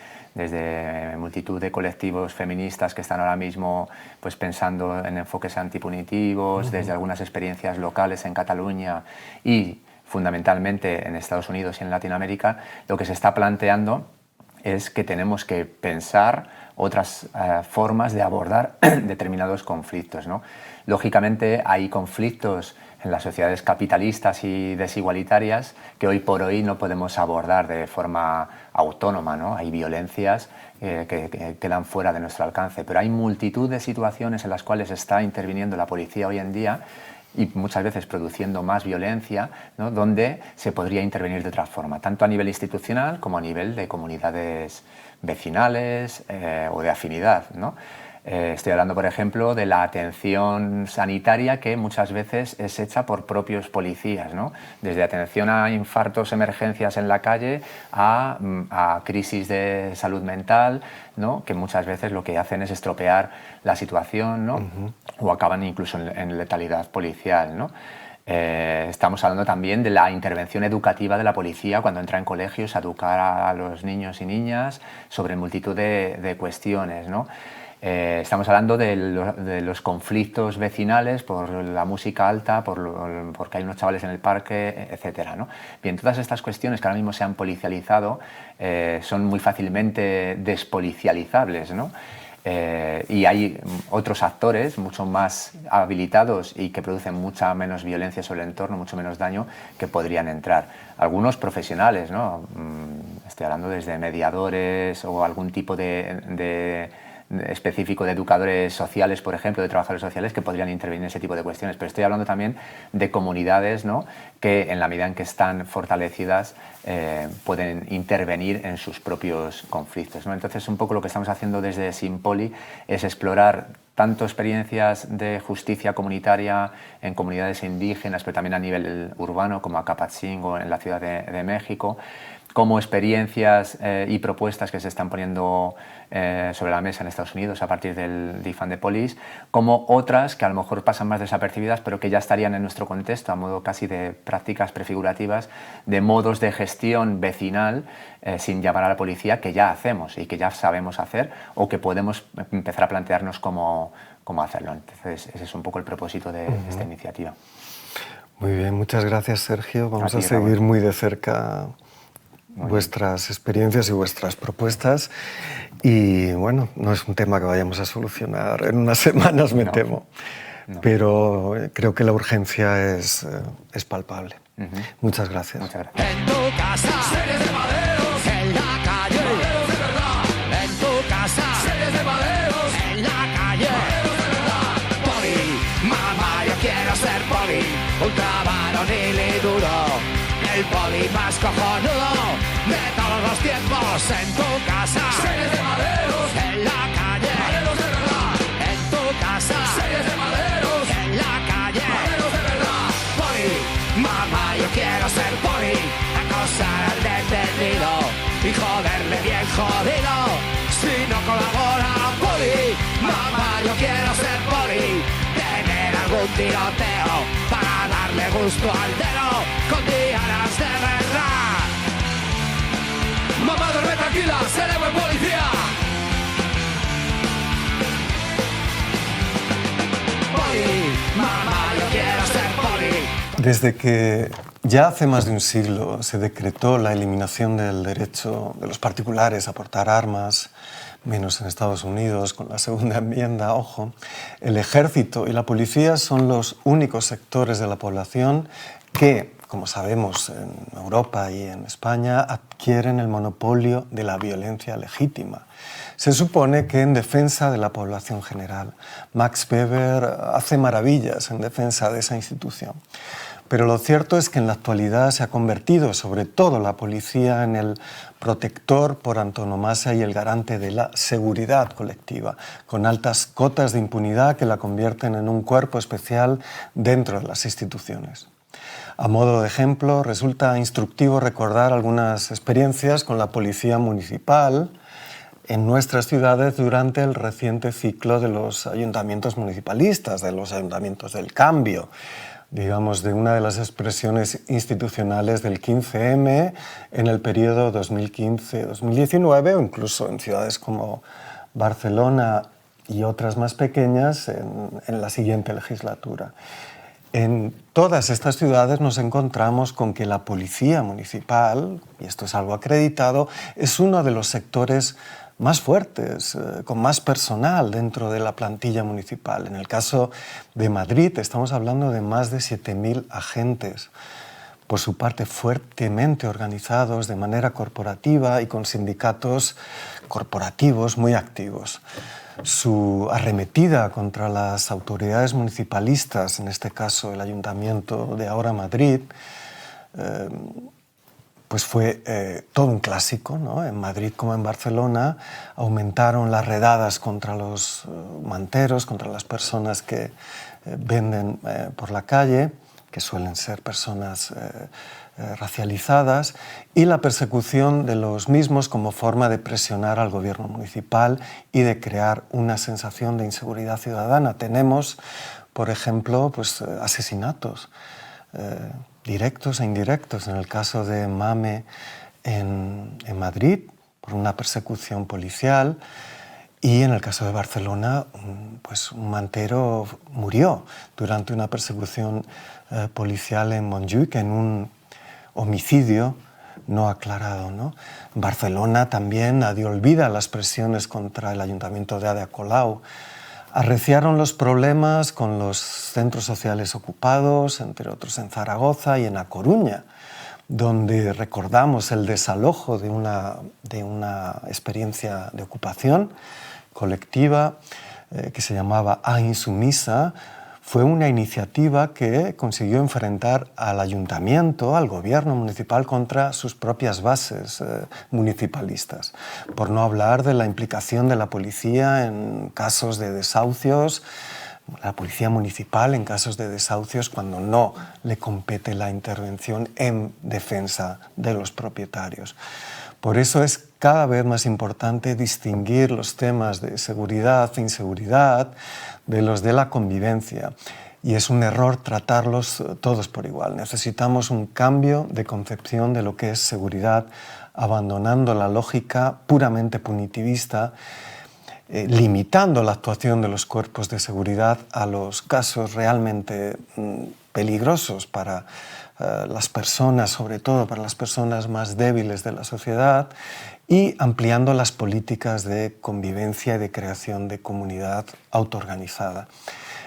multitud de colectivos feministas que están ahora mismo pues, pensando en enfoques antipunitivos, desde algunas experiencias locales en Cataluña y fundamentalmente en Estados Unidos y en Latinoamérica, lo que se está planteando es que tenemos que pensar otras formas de abordar determinados conflictos, ¿no? Lógicamente hay conflictos en las sociedades capitalistas y desigualitarias que hoy por hoy no podemos abordar de forma autónoma, ¿no? Hay violencias que quedan fuera de nuestro alcance, pero hay multitud de situaciones en las cuales está interviniendo la policía hoy en día y muchas veces produciendo más violencia, ¿no? Donde se podría intervenir de otra forma, tanto a nivel institucional como a nivel de comunidades vecinales o de afinidad, ¿no? Estoy hablando, por ejemplo, de la atención sanitaria que muchas veces es hecha por propios policías, ¿no? Desde atención a infartos, emergencias en la calle, a crisis de salud mental, ¿no? Que muchas veces lo que hacen es estropear la situación, ¿no? O acaban incluso en letalidad policial, ¿no? Estamos hablando también de la intervención educativa de la policía cuando entra en colegios a educar a los niños y niñas sobre multitud de cuestiones, ¿no? Estamos hablando de los conflictos vecinales por la música alta, porque hay unos chavales en el parque, etcétera, ¿no? Bien, todas estas cuestiones que ahora mismo se han policializado son muy fácilmente despolicializables, ¿no? Y hay otros actores mucho más habilitados y que producen mucha menos violencia sobre el entorno, mucho menos daño, que podrían entrar. Algunos profesionales, ¿no? Estoy hablando desde mediadores o algún tipo de específico de educadores sociales, por ejemplo, de trabajadores sociales que podrían intervenir en ese tipo de cuestiones. Pero estoy hablando también de comunidades, ¿no?, que en la medida en que están fortalecidas pueden intervenir en sus propios conflictos, ¿no? Entonces, un poco lo que estamos haciendo desde Simpoli es explorar tanto experiencias de justicia comunitaria en comunidades indígenas, pero también a nivel urbano, como Acapatzingó en la Ciudad de México, como experiencias y propuestas que se están poniendo sobre la mesa en Estados Unidos a partir del Defund the Police, como otras que a lo mejor pasan más desapercibidas, pero que ya estarían en nuestro contexto, a modo casi de prácticas prefigurativas, de modos de gestión vecinal sin llamar a la policía, que ya hacemos y que ya sabemos hacer, o que podemos empezar a plantearnos cómo hacerlo. Entonces, ese es un poco el propósito de esta iniciativa. Muy bien, muchas gracias, Sergio. Vamos a seguir muy de cerca vuestras experiencias y vuestras propuestas, y bueno, no es un tema que vayamos a solucionar en unas semanas, me temo, pero creo que la urgencia es palpable. Muchas gracias. Muchas gracias. En tu casa, series de maderos, en la calle, maderos de verdad. En tu casa, series de maderos, en la calle, maderos de verdad. Poli, mamá, yo quiero ser poli, ultra varonil y duro. El poli más cojonudo de todos los tiempos. En tu casa, series de maderos, en la calle, maderos de verdad. En tu casa, series de maderos, en la calle, maderos de verdad. Poli, mamá, yo quiero ser poli, acosar al detenido y joderle bien jodido si no colabora. Poli, mamá, yo quiero ser poli, tener algún tiroteo para darle gusto al dedo con dianas de verdad. Mamá, duerme tranquila, seré buen policía. Poli, mamá, yo quiero ser poli. Desde que ya hace más de un siglo se decretó la eliminación del derecho de los particulares a portar armas, menos en Estados Unidos, con la segunda enmienda, ojo, el ejército y la policía son los únicos sectores de la población que, como sabemos en Europa y en España, adquieren el monopolio de la violencia legítima. Se supone que en defensa de la población general. Max Weber hace maravillas en defensa de esa institución. Pero lo cierto es que en la actualidad se ha convertido, sobre todo la policía, en el protector por antonomasia y el garante de la seguridad colectiva, con altas cotas de impunidad que la convierten en un cuerpo especial dentro de las instituciones. A modo de ejemplo, resulta instructivo recordar algunas experiencias con la policía municipal en nuestras ciudades durante el reciente ciclo de los ayuntamientos municipalistas, de los ayuntamientos del cambio, digamos, de una de las expresiones institucionales del 15M en el periodo 2015-2019, o incluso en ciudades como Barcelona y otras más pequeñas en la siguiente legislatura. En todas estas ciudades nos encontramos con que la policía municipal, y esto es algo acreditado, es uno de los sectores más fuertes, con más personal dentro de la plantilla municipal. En el caso de Madrid estamos hablando de más de 7.000 agentes, por su parte fuertemente organizados de manera corporativa y con sindicatos corporativos muy activos. Su arremetida contra las autoridades municipalistas, en este caso el Ayuntamiento de ahora Madrid, pues fue todo un clásico, ¿no? En Madrid como en Barcelona aumentaron las redadas contra los manteros, contra las personas que venden por la calle, que suelen ser personas racializadas, y la persecución de los mismos como forma de presionar al gobierno municipal y de crear una sensación de inseguridad ciudadana. Tenemos, por ejemplo, pues, asesinatos directos e indirectos. En el caso de Mame en Madrid, por una persecución policial, y en el caso de Barcelona, pues un mantero murió durante una persecución policial en Montjuïc, en un homicidio no aclarado, ¿no? Barcelona también, nadie olvida las presiones contra el Ayuntamiento de Ada Colau. Arreciaron los problemas con los centros sociales ocupados, entre otros en Zaragoza y en A Coruña, donde recordamos el desalojo de una experiencia de ocupación colectiva que se llamaba A Insumisa. Fue una iniciativa que consiguió enfrentar al ayuntamiento, al gobierno municipal, contra sus propias bases municipalistas. Por no hablar de la implicación de la policía en casos de desahucios, la policía municipal en casos de desahucios cuando no le compete la intervención en defensa de los propietarios. Por eso es cada vez más importante distinguir los temas de seguridad e inseguridad de los de la convivencia. Y es un error tratarlos todos por igual. Necesitamos un cambio de concepción de lo que es seguridad, abandonando la lógica puramente punitivista, limitando la actuación de los cuerpos de seguridad a los casos realmente peligrosos para las personas, sobre todo para las personas más débiles de la sociedad, y ampliando las políticas de convivencia y de creación de comunidad autoorganizada.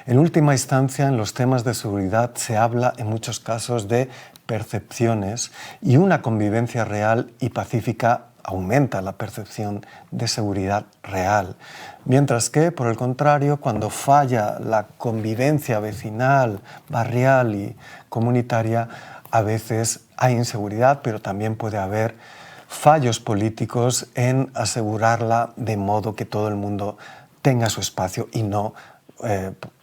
En última instancia, en los temas de seguridad se habla en muchos casos de percepciones, y una convivencia real y pacífica aumenta la percepción de seguridad real. Mientras que, por el contrario, cuando falla la convivencia vecinal, barrial y comunitaria, a veces hay inseguridad, pero también puede haber fallos políticos en asegurarla de modo que todo el mundo tenga su espacio y no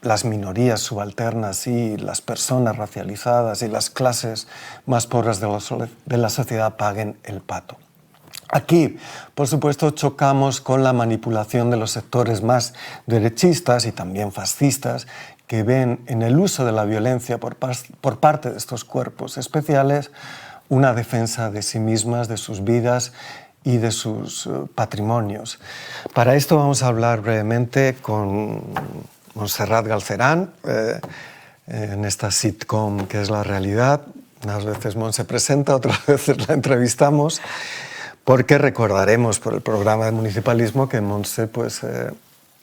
las minorías subalternas y las personas racializadas y las clases más pobres de la sociedad paguen el pato. Aquí, por supuesto, chocamos con la manipulación de los sectores más derechistas y también fascistas, que ven en el uso de la violencia por parte de estos cuerpos especiales una defensa de sí mismas, de sus vidas y de sus patrimonios. Para esto vamos a hablar brevemente con Montserrat Galcerán, en esta sitcom que es La Realidad. Unas veces Mon se presenta, otras veces la entrevistamos, porque recordaremos por el programa de municipalismo que Montse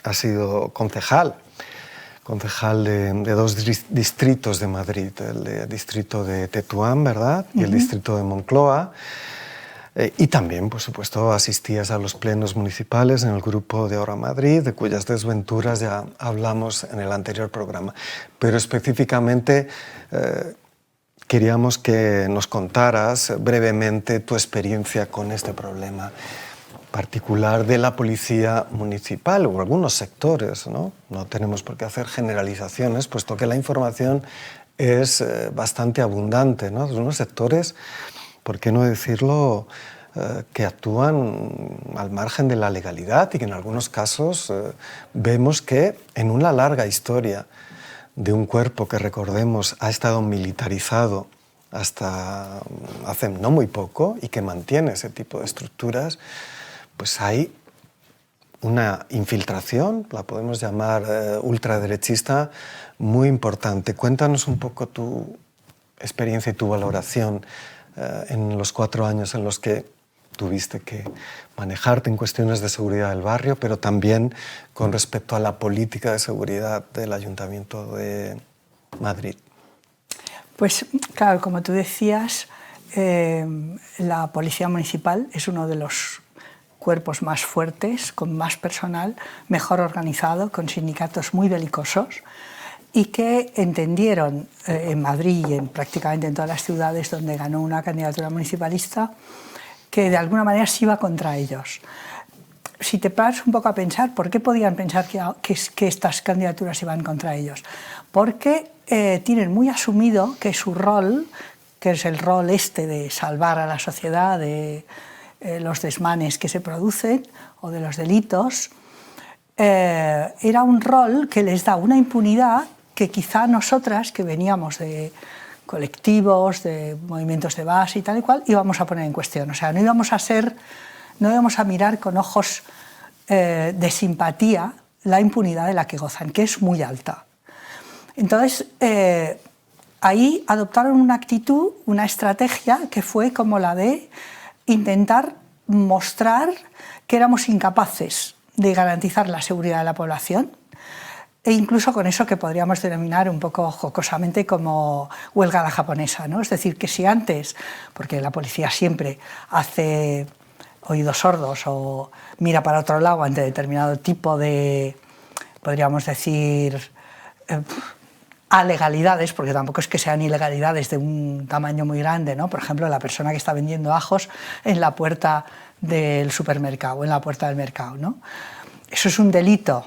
ha sido concejal de dos distritos de Madrid, el distrito de Tetuán, ¿verdad? Y el distrito de Moncloa. Y también, por supuesto, asistías a los plenos municipales en el grupo de Ahora Madrid, de cuyas desventuras ya hablamos en el anterior programa. Pero específicamente queríamos que nos contaras brevemente tu experiencia con este problema particular de la policía municipal o algunos sectores, ¿no? No tenemos por qué hacer generalizaciones, puesto que la información es bastante abundante, ¿no? Unos sectores, ¿por qué no decirlo?, que actúan al margen de la legalidad y que en algunos casos vemos que en una larga historia de un cuerpo que, recordemos, ha estado militarizado hasta hace no muy poco y que mantiene ese tipo de estructuras, pues hay una infiltración, la podemos llamar ultraderechista, muy importante. Cuéntanos un poco tu experiencia y tu valoración en los 4 años en los que tuviste que manejarte en cuestiones de seguridad del barrio, pero también con respecto a la política de seguridad del Ayuntamiento de Madrid. Pues claro, como tú decías, la Policía Municipal es uno de los cuerpos más fuertes, con más personal, mejor organizado, con sindicatos muy belicosos, y que entendieron en Madrid y prácticamente en todas las ciudades donde ganó una candidatura municipalista, que de alguna manera se iba contra ellos. Si te paras un poco a pensar, ¿por qué podían pensar que estas candidaturas iban contra ellos? Porque tienen muy asumido que su rol, que es el rol de salvar a la sociedad de los desmanes que se producen o de los delitos, era un rol que les da una impunidad que quizá nosotras, que veníamos de colectivos, de movimientos de base y tal y cual, íbamos a poner en cuestión. O sea, no íbamos a mirar con ojos de simpatía la impunidad de la que gozan, que es muy alta. Entonces, ahí adoptaron una actitud, una estrategia que fue como la de intentar mostrar que éramos incapaces de garantizar la seguridad de la población, e incluso con eso que podríamos denominar un poco jocosamente como huelga a la japonesa, ¿no? Es decir, que si antes, porque la policía siempre hace oídos sordos o mira para otro lado ante determinado tipo de, podríamos decir, alegalidades, porque tampoco es que sean ilegalidades de un tamaño muy grande, ¿no? Por ejemplo, la persona que está vendiendo ajos en la puerta del supermercado, en la puerta del mercado, ¿no? Eso es un delito,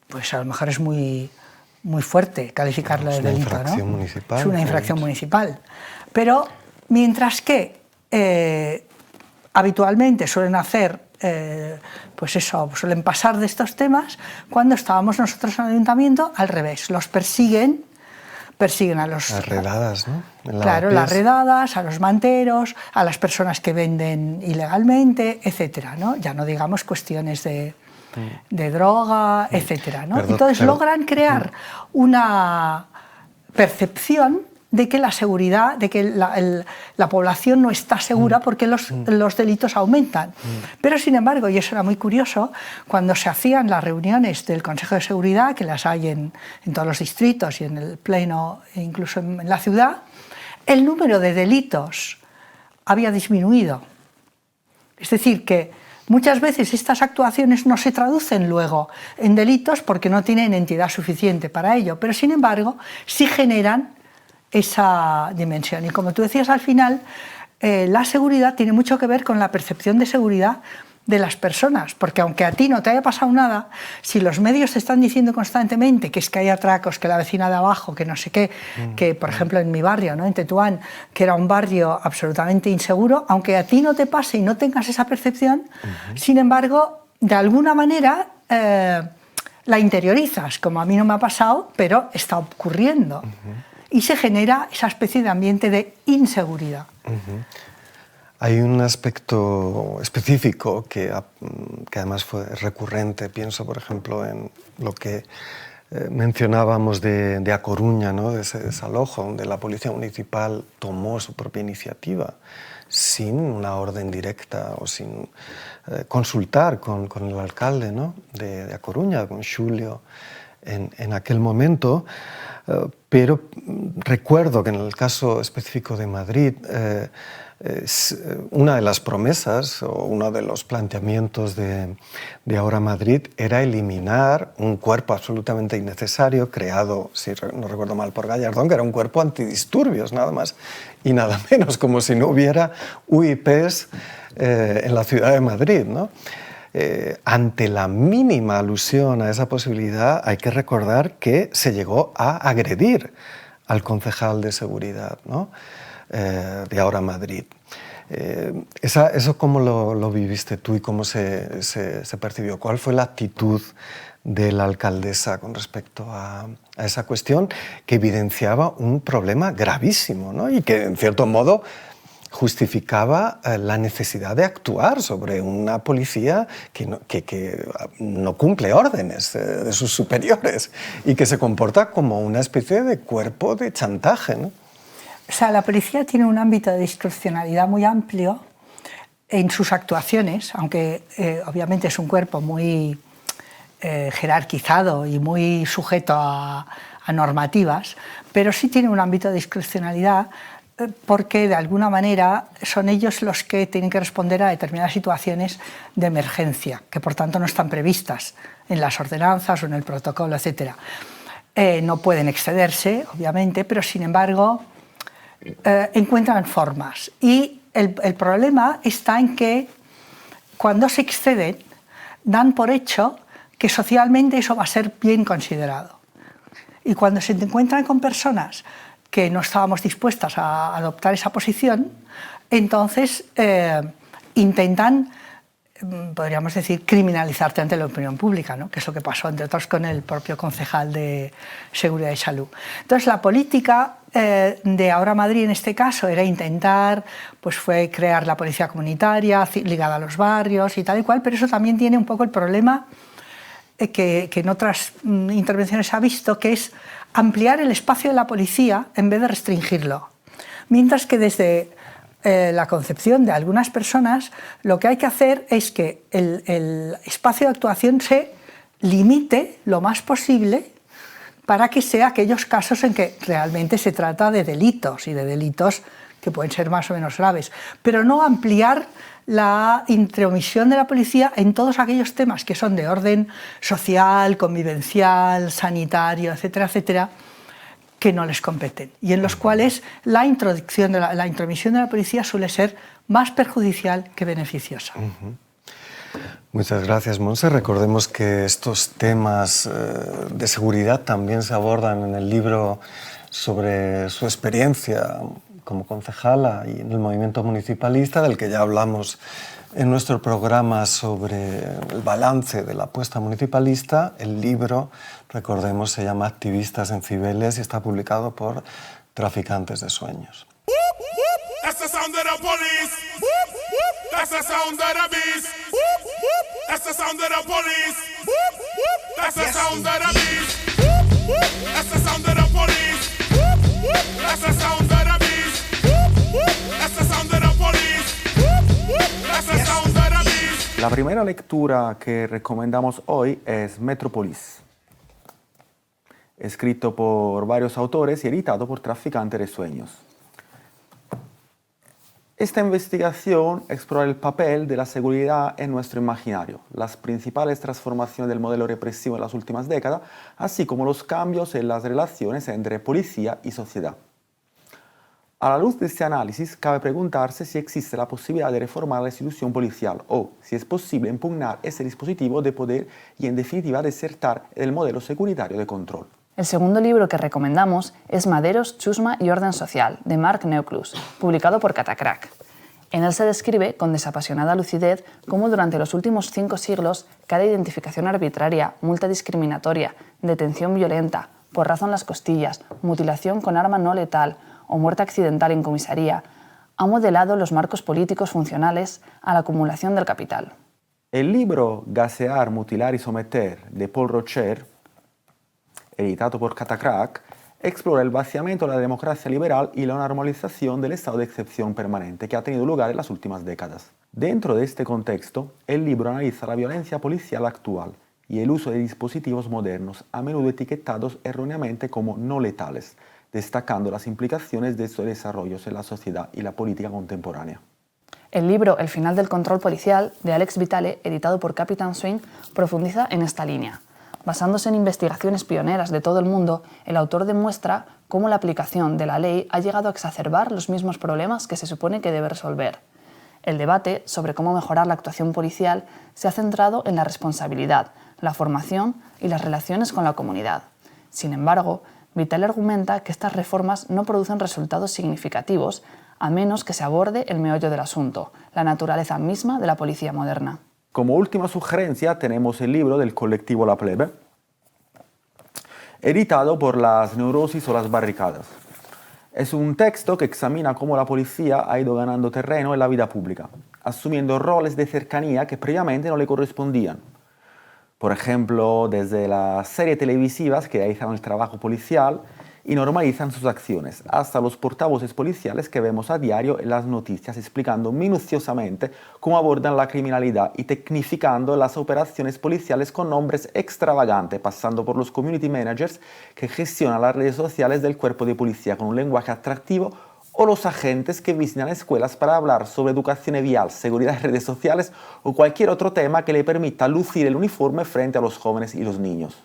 pues a lo mejor es muy fuerte calificarlo de delito, ¿no? Es una infracción municipal. Es una infracción municipal. Pero mientras que habitualmente suelen hacer, pues eso, suelen pasar de estos temas, cuando estábamos nosotros en el ayuntamiento, al revés, los persiguen a los... Las redadas, ¿no? Claro, las redadas, a los manteros, a las personas que venden ilegalmente, etcétera, ¿no? Ya no digamos cuestiones de droga, etcétera, ¿no? Entonces logran crear una percepción de que la seguridad, de que la población no está segura porque los delitos aumentan. Pero sin embargo, y eso era muy curioso, cuando se hacían las reuniones del Consejo de Seguridad, que las hay en todos los distritos y en el Pleno, e incluso en la ciudad, el número de delitos había disminuido. Es decir, que muchas veces estas actuaciones no se traducen luego en delitos porque no tienen entidad suficiente para ello, pero sin embargo sí generan esa dimensión. Y como tú decías al final, la seguridad tiene mucho que ver con la percepción de seguridad de las personas, porque aunque a ti no te haya pasado nada, si los medios te están diciendo constantemente que es que hay atracos, que la vecina de abajo, que no sé qué, que por ejemplo en mi barrio, ¿no? En Tetuán, que era un barrio absolutamente inseguro, aunque a ti no te pase y no tengas esa percepción, sin embargo, de alguna manera la interiorizas, como a mí no me ha pasado, pero está ocurriendo. Y se genera esa especie de ambiente de inseguridad. Hay un aspecto específico que además fue recurrente, pienso por ejemplo en lo que mencionábamos de A Coruña, ¿no? De ese desalojo, donde la policía municipal tomó su propia iniciativa sin una orden directa o sin consultar con el alcalde, ¿no? de A Coruña, con Xulio, en aquel momento. Pero recuerdo que en el caso específico de Madrid, una de las promesas o uno de los planteamientos de Ahora Madrid era eliminar un cuerpo absolutamente innecesario creado, si no recuerdo mal, por Gallardón, que era un cuerpo antidisturbios, nada más y nada menos, como si no hubiera UIPs en la ciudad de Madrid, ¿no? Ante la mínima alusión a esa posibilidad, hay que recordar que se llegó a agredir al concejal de seguridad, ¿no? De Ahora Madrid. ¿Eso cómo lo viviste tú y cómo se percibió? ¿Cuál fue la actitud de la alcaldesa con respecto a esa cuestión que evidenciaba un problema gravísimo, ¿no? Y que, en cierto modo, justificaba la necesidad de actuar sobre una policía que no cumple órdenes de sus superiores y que se comporta como una especie de cuerpo de chantaje, ¿no? O sea, la policía tiene un ámbito de discrecionalidad muy amplio en sus actuaciones, aunque obviamente es un cuerpo muy jerarquizado y muy sujeto a normativas, pero sí tiene un ámbito de discrecionalidad porque de alguna manera son ellos los que tienen que responder a determinadas situaciones de emergencia, que por tanto no están previstas en las ordenanzas o en el protocolo, etc. No pueden excederse, obviamente, pero sin embargo encuentran formas. Y el problema está en que cuando se exceden dan por hecho que socialmente eso va a ser bien considerado. Y cuando se encuentran con personas que no estábamos dispuestas a adoptar esa posición, entonces intentan, podríamos decir, criminalizarte ante la opinión pública, ¿no? Que es lo que pasó, entre otros, con el propio concejal de Seguridad y Salud. Entonces, la política de Ahora Madrid, en este caso, era intentar, pues fue crear la policía comunitaria ligada a los barrios y tal y cual, pero eso también tiene un poco el problema que en otras intervenciones se ha visto, que es ampliar el espacio de la policía en vez de restringirlo. Mientras que desde la concepción de algunas personas lo que hay que hacer es que el espacio de actuación se limite lo más posible para que sea aquellos casos en que realmente se trata de delitos y de delitos que pueden ser más o menos graves, pero no ampliar la intromisión de la policía en todos aquellos temas que son de orden social, convivencial, sanitario, etcétera, etcétera, que no les competen y en los cuales la intromisión de la policía suele ser más perjudicial que beneficiosa. Muchas gracias, Montse. Recordemos que estos temas de seguridad también se abordan en el libro sobre su experiencia como concejala y en el movimiento municipalista, del que ya hablamos en nuestro programa sobre el balance de la apuesta municipalista. El libro, recordemos, se llama Activistas en Cibeles y está publicado por Traficantes de Sueños. That's the sound of the police. That's the sound of the beast. That's the sound of the police. That's the sound of the beast. That's the sound of the police. That's the sound of the beast. That's the sound of the police. That's the sound of the beast. La primera lectura que recomendamos hoy es Metrópolis, escrito por varios autores y editado por Traficantes de Sueños. Esta investigación explora el papel de la seguridad en nuestro imaginario, las principales transformaciones del modelo represivo en las últimas décadas, así como los cambios en las relaciones entre policía y sociedad. A la luz de este análisis, cabe preguntarse si existe la posibilidad de reformar la institución policial o si es posible impugnar ese dispositivo de poder y, en definitiva, desertar el modelo securitario de control. El segundo libro que recomendamos es Maderos, Chusma y Orden Social, de Mark Neuklus, publicado por Catacrack. En él se describe con desapasionada lucidez cómo durante los últimos 5 siglos cada identificación arbitraria, multa discriminatoria, detención violenta, porrazo en las costillas, mutilación con arma no letal o muerte accidental en comisaría ha modelado los marcos políticos funcionales a la acumulación del capital. El libro Gasear, Mutilar y Someter, de Paul Rocher, editado por Catacrack, explora el vaciamiento de la democracia liberal y la normalización del estado de excepción permanente que ha tenido lugar en las últimas décadas. Dentro de este contexto, el libro analiza la violencia policial actual y el uso de dispositivos modernos, a menudo etiquetados erróneamente como no letales, destacando las implicaciones de estos desarrollos en la sociedad y la política contemporánea. El libro El final del control policial, de Alex Vitale, editado por Captain Swing, profundiza en esta línea. Basándose en investigaciones pioneras de todo el mundo, el autor demuestra cómo la aplicación de la ley ha llegado a exacerbar los mismos problemas que se supone que debe resolver. El debate sobre cómo mejorar la actuación policial se ha centrado en la responsabilidad, la formación y las relaciones con la comunidad. Sin embargo, Vitale argumenta que estas reformas no producen resultados significativos a menos que se aborde el meollo del asunto, la naturaleza misma de la policía moderna. Como última sugerencia tenemos el libro del colectivo La Plebe, editado por Las Neurosis o las Barricadas. Es un texto que examina cómo la policía ha ido ganando terreno en la vida pública, asumiendo roles de cercanía que previamente no le correspondían. Por ejemplo, desde las series televisivas que realizan el trabajo policial y normalizan sus acciones, hasta los portavoces policiales que vemos a diario en las noticias explicando minuciosamente cómo abordan la criminalidad y tecnificando las operaciones policiales con nombres extravagantes, pasando por los community managers que gestionan las redes sociales del cuerpo de policía con un lenguaje atractivo, o los agentes que visitan escuelas para hablar sobre educación vial, seguridad en redes sociales o cualquier otro tema que le permita lucir el uniforme frente a los jóvenes y los niños.